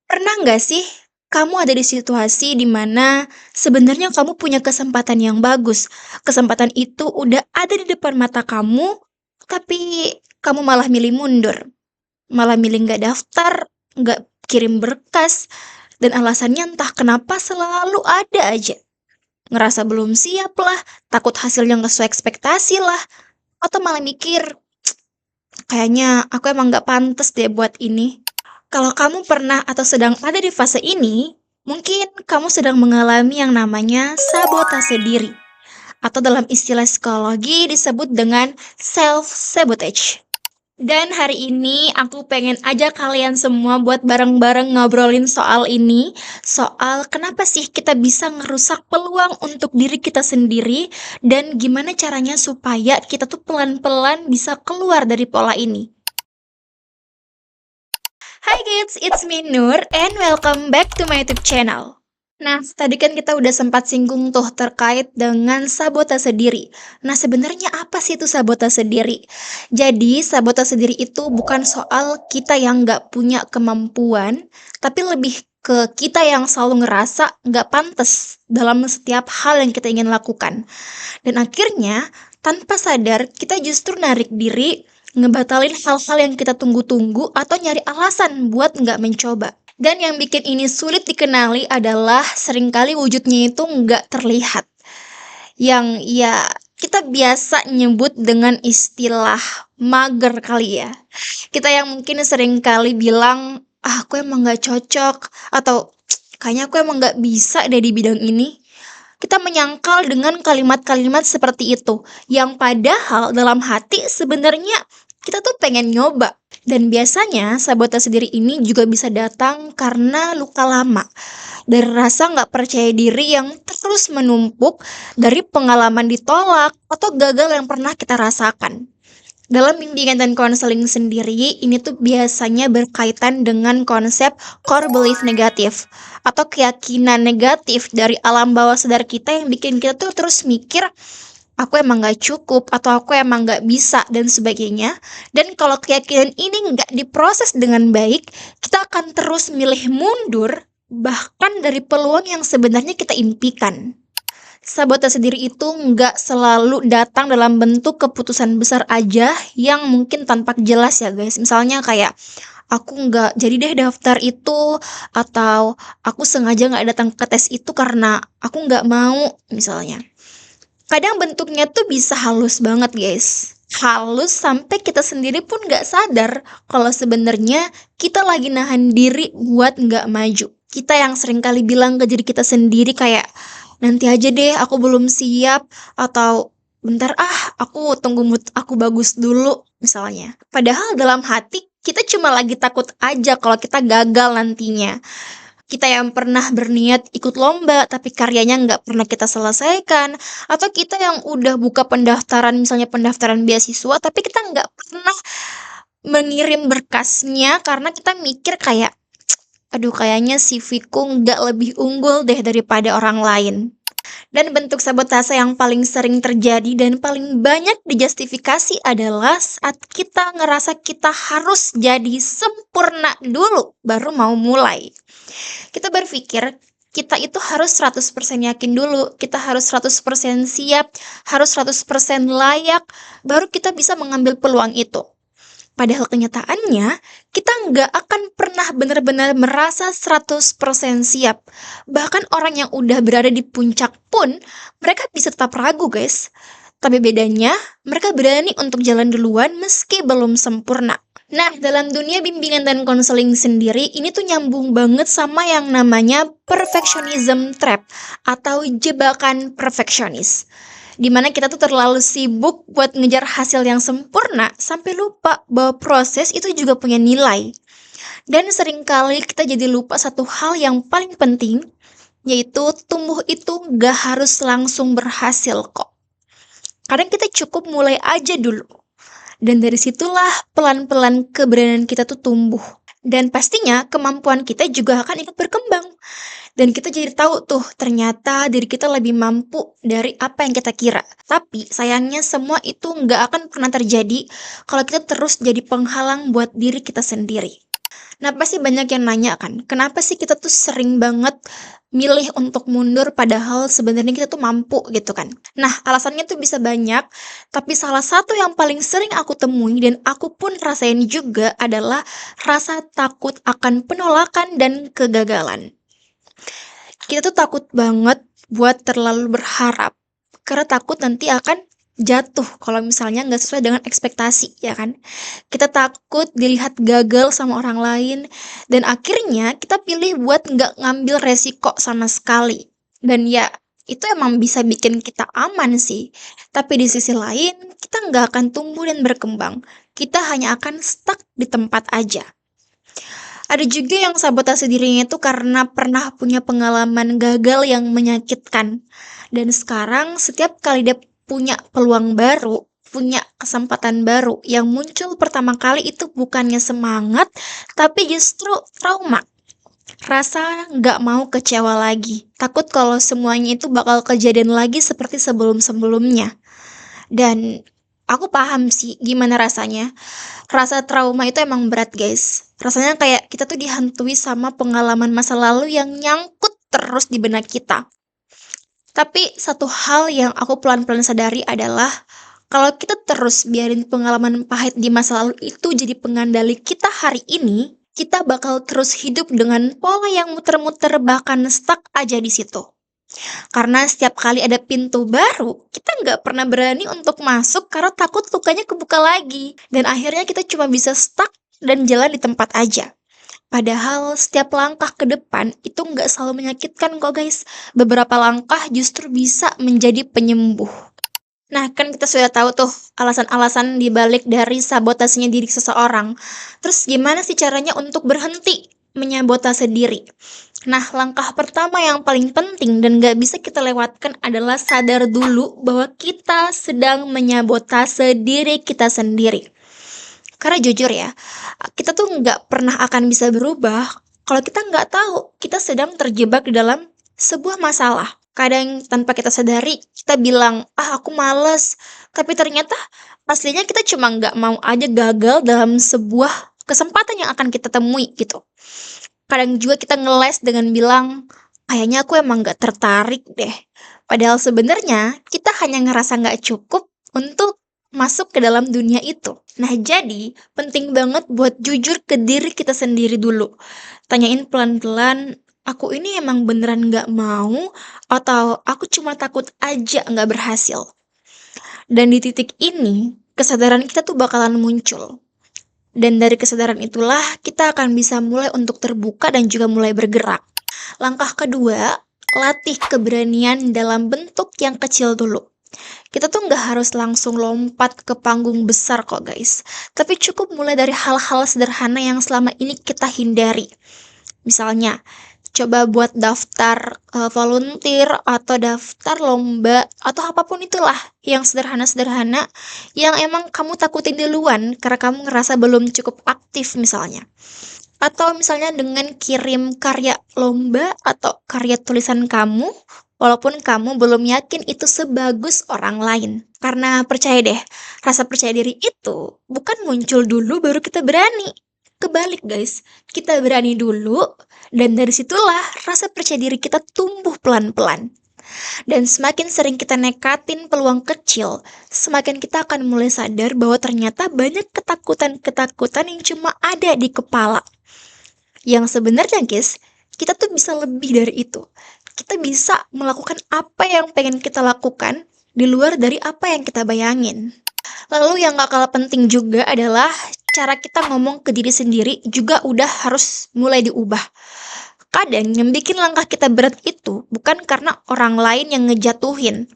Pernah nggak sih kamu ada di situasi di mana sebenarnya kamu punya kesempatan yang bagus, kesempatan itu udah ada di depan mata kamu, tapi kamu malah milih mundur, malah milih nggak daftar, nggak kirim berkas, dan alasannya entah kenapa selalu ada aja. Ngerasa belum siap lah, takut hasilnya nggak sesuai ekspektasi lah, atau malah mikir, kayaknya aku emang nggak pantas deh buat ini. Kalau kamu pernah atau sedang ada di fase ini, mungkin kamu sedang mengalami yang namanya sabotase diri, atau dalam istilah psikologi disebut dengan self-sabotage. Dan hari ini aku pengen ajak kalian semua buat bareng-bareng ngobrolin soal ini, soal kenapa sih kita bisa ngerusak peluang untuk diri kita sendiri, dan gimana caranya supaya kita tuh pelan-pelan bisa keluar dari pola ini. Hai kids, it's me Nur and welcome back to my YouTube channel. Nah, tadi kan kita udah sempat singgung tuh terkait dengan sabotase diri. Nah, sebenarnya apa sih itu sabotase diri? Jadi, sabotase diri itu bukan soal kita yang nggak punya kemampuan, tapi lebih ke kita yang selalu ngerasa nggak pantas dalam setiap hal yang kita ingin lakukan. Dan akhirnya, tanpa sadar, kita justru narik diri, ngebatalin hal-hal yang kita tunggu-tunggu, atau nyari alasan buat nggak mencoba. Dan yang bikin ini sulit dikenali adalah seringkali wujudnya itu nggak terlihat. Yang ya kita biasa nyebut dengan istilah mager kali ya. Kita yang mungkin seringkali bilang, ah aku emang nggak cocok, atau kayaknya aku emang nggak bisa deh di bidang ini. Kita menyangkal dengan kalimat-kalimat seperti itu, yang padahal dalam hati sebenarnya kita tuh pengen nyoba. Dan biasanya sabotase diri ini juga bisa datang karena luka lama, dari rasa nggak percaya diri yang terus menumpuk, dari pengalaman ditolak atau gagal yang pernah kita rasakan. Dalam bimbingan dan konseling sendiri, ini tuh biasanya berkaitan dengan konsep core belief negatif atau keyakinan negatif dari alam bawah sadar kita yang bikin kita tuh terus mikir, aku emang gak cukup atau aku emang gak bisa dan sebagainya. Dan kalau keyakinan ini nggak diproses dengan baik, kita akan terus milih mundur bahkan dari peluang yang sebenarnya kita impikan. Sabotase diri itu nggak selalu datang dalam bentuk keputusan besar aja yang mungkin tanpa jelas ya guys. Misalnya kayak aku nggak jadi deh daftar itu, atau aku sengaja nggak datang ke tes itu karena aku nggak mau misalnya. Kadang bentuknya tuh bisa halus banget guys. Halus sampai kita sendiri pun nggak sadar kalau sebenarnya kita lagi nahan diri buat nggak maju. Kita yang sering kali bilang ke diri kita sendiri kayak, nanti aja deh aku belum siap, atau bentar aku tunggu mood aku bagus dulu misalnya. Padahal dalam hati kita cuma lagi takut aja kalau kita gagal nantinya. Kita yang pernah berniat ikut lomba tapi karyanya nggak pernah kita selesaikan, atau kita yang udah buka pendaftaran, misalnya pendaftaran beasiswa, tapi kita nggak pernah mengirim berkasnya karena kita mikir kayak, aduh kayaknya CV-ku nggak lebih unggul deh daripada orang lain. Dan bentuk sabotase yang paling sering terjadi dan paling banyak dijustifikasi adalah saat kita ngerasa kita harus jadi sempurna dulu baru mau mulai. Kita berpikir kita itu harus 100% yakin dulu, kita harus 100% siap, harus 100% layak, baru kita bisa mengambil peluang itu. Padahal kenyataannya, kita nggak akan pernah benar-benar merasa 100% siap. Bahkan orang yang udah berada di puncak pun, mereka bisa tetap ragu guys. Tapi bedanya, mereka berani untuk jalan duluan meski belum sempurna. Nah, dalam dunia bimbingan dan konseling sendiri, ini tuh nyambung banget sama yang namanya perfectionism trap atau jebakan perfeksionis. Dimana kita tuh terlalu sibuk buat ngejar hasil yang sempurna sampai lupa bahwa proses itu juga punya nilai. Dan seringkali kita jadi lupa satu hal yang paling penting, yaitu tumbuh itu gak harus langsung berhasil kok. Kadang kita cukup mulai aja dulu. Dan dari situlah pelan-pelan keberanian kita tuh tumbuh. Dan pastinya kemampuan kita juga akan ikut berkembang. Dan kita jadi tahu tuh ternyata diri kita lebih mampu dari apa yang kita kira. Tapi sayangnya semua itu nggak akan pernah terjadi kalau kita terus jadi penghalang buat diri kita sendiri. Nah, pasti banyak yang nanya kan, kenapa sih kita tuh sering banget milih untuk mundur padahal sebenarnya kita tuh mampu gitu kan. Nah, alasannya tuh bisa banyak, tapi salah satu yang paling sering aku temui dan aku pun rasain juga adalah rasa takut akan penolakan dan kegagalan. Kita tuh takut banget buat terlalu berharap, karena takut nanti akan jatuh kalau misalnya nggak sesuai dengan ekspektasi, ya kan? Kita takut dilihat gagal sama orang lain, dan akhirnya kita pilih buat nggak ngambil resiko sama sekali. Dan ya, itu emang bisa bikin kita aman sih. Tapi di sisi lain, kita nggak akan tumbuh dan berkembang. Kita hanya akan stuck di tempat aja. Ada juga yang sabotase dirinya itu karena pernah punya pengalaman gagal yang menyakitkan. Dan sekarang setiap kali dia punya peluang baru, punya kesempatan baru, yang muncul pertama kali itu bukannya semangat, tapi justru trauma. Rasa nggak mau kecewa lagi. Takut kalau semuanya itu bakal kejadian lagi seperti sebelum-sebelumnya. Dan aku paham sih gimana rasanya. Rasa trauma itu emang berat, guys. Rasanya kayak kita tuh dihantui sama pengalaman masa lalu yang nyangkut terus di benak kita. Tapi satu hal yang aku pelan-pelan sadari adalah kalau kita terus biarin pengalaman pahit di masa lalu itu jadi pengandali kita hari ini, kita bakal terus hidup dengan pola yang muter-muter bahkan stuck aja di situ. Karena setiap kali ada pintu baru, kita nggak pernah berani untuk masuk karena takut lukanya kebuka lagi. Dan akhirnya kita cuma bisa stuck dan jalan di tempat aja. Padahal setiap langkah ke depan itu nggak selalu menyakitkan kok guys. Beberapa langkah justru bisa menjadi penyembuh. Nah, kan kita sudah tahu tuh alasan-alasan dibalik dari sabotasenya diri seseorang. Terus gimana sih caranya untuk berhenti menyabotase diri? Nah, langkah pertama yang paling penting dan gak bisa kita lewatkan adalah sadar dulu bahwa kita sedang menyabotase diri kita sendiri. Karena jujur ya, kita tuh nggak pernah akan bisa berubah kalau kita nggak tahu kita sedang terjebak di dalam sebuah masalah. Kadang tanpa kita sadari, kita bilang, ah aku males. Tapi ternyata aslinya kita cuma nggak mau aja gagal dalam sebuah kesempatan yang akan kita temui gitu. Kadang juga kita ngeles dengan bilang, kayaknya aku emang nggak tertarik deh. Padahal sebenarnya kita hanya ngerasa nggak cukup untuk masuk ke dalam dunia itu. Nah, jadi penting banget buat jujur ke diri kita sendiri dulu. Tanyain pelan-pelan, aku ini emang beneran nggak mau atau aku cuma takut aja nggak berhasil. Dan di titik ini, kesadaran kita tuh bakalan muncul. Dan dari kesadaran itulah kita akan bisa mulai untuk terbuka dan juga mulai bergerak. Langkah kedua, latih keberanian dalam bentuk yang kecil dulu. Kita tuh nggak harus langsung lompat ke panggung besar kok guys. Tapi cukup mulai dari hal-hal sederhana yang selama ini kita hindari. Misalnya, coba buat daftar volunteer atau daftar lomba atau apapun itulah yang sederhana-sederhana yang emang kamu takutin duluan karena kamu ngerasa belum cukup aktif misalnya. Atau misalnya dengan kirim karya lomba atau karya tulisan kamu, walaupun kamu belum yakin itu sebagus orang lain. Karena percaya deh, rasa percaya diri itu bukan muncul dulu baru kita berani. Kebalik guys, kita berani dulu dan dari situlah rasa percaya diri kita tumbuh pelan-pelan. Dan semakin sering kita nekatin peluang kecil, semakin kita akan mulai sadar bahwa ternyata banyak ketakutan-ketakutan yang cuma ada di kepala. Yang sebenarnya guys, kita tuh bisa lebih dari itu. Kita bisa melakukan apa yang pengen kita lakukan di luar dari apa yang kita bayangin. Lalu yang gak kalah penting juga adalah cara kita ngomong ke diri sendiri juga udah harus mulai diubah. Kadang yang bikin langkah kita berat itu bukan karena orang lain yang ngejatuhin,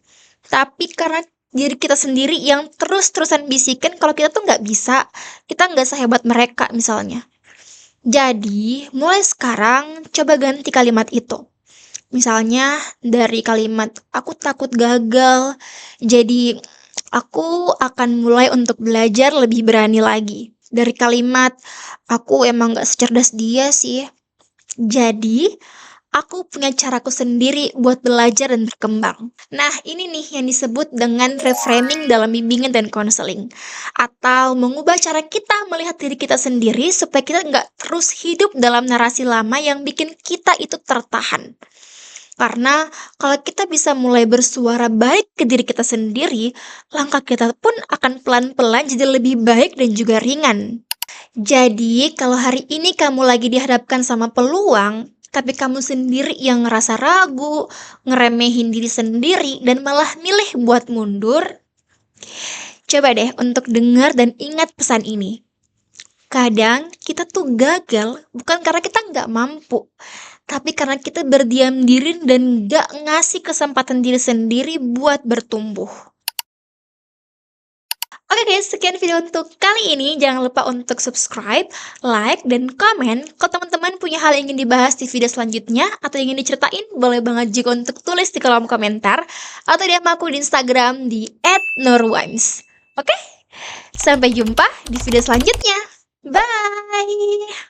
tapi karena diri kita sendiri yang terus-terusan bisikin kalau kita tuh nggak bisa, kita nggak sehebat mereka misalnya. Jadi, mulai sekarang coba ganti kalimat itu. Misalnya dari kalimat aku takut gagal, jadi aku akan mulai untuk belajar lebih berani lagi. Dari kalimat aku emang gak secerdas dia sih, jadi Aku punya caraku sendiri buat belajar dan berkembang. Nah, ini nih yang disebut dengan reframing dalam bimbingan dan konseling. Atau mengubah cara kita melihat diri kita sendiri supaya kita nggak terus hidup dalam narasi lama yang bikin kita itu tertahan. Karena kalau kita bisa mulai bersuara baik ke diri kita sendiri, langkah kita pun akan pelan-pelan jadi lebih baik dan juga ringan. Jadi, kalau hari ini kamu lagi dihadapkan sama peluang, tapi kamu sendiri yang ngerasa ragu, ngeremehin diri sendiri, dan malah milih buat mundur, coba deh untuk dengar dan ingat pesan ini. Kadang kita tuh gagal bukan karena kita nggak mampu, tapi karena kita berdiam diri dan nggak ngasih kesempatan diri sendiri buat bertumbuh. Oke guys, sekian video untuk kali ini. Jangan lupa untuk subscribe, like, dan komen. Kalau teman-teman punya hal yang ingin dibahas di video selanjutnya atau ingin diceritain, boleh banget juga untuk tulis di kolom komentar atau DM aku di Instagram di @nurwimes. Oke? Sampai jumpa di video selanjutnya. Bye!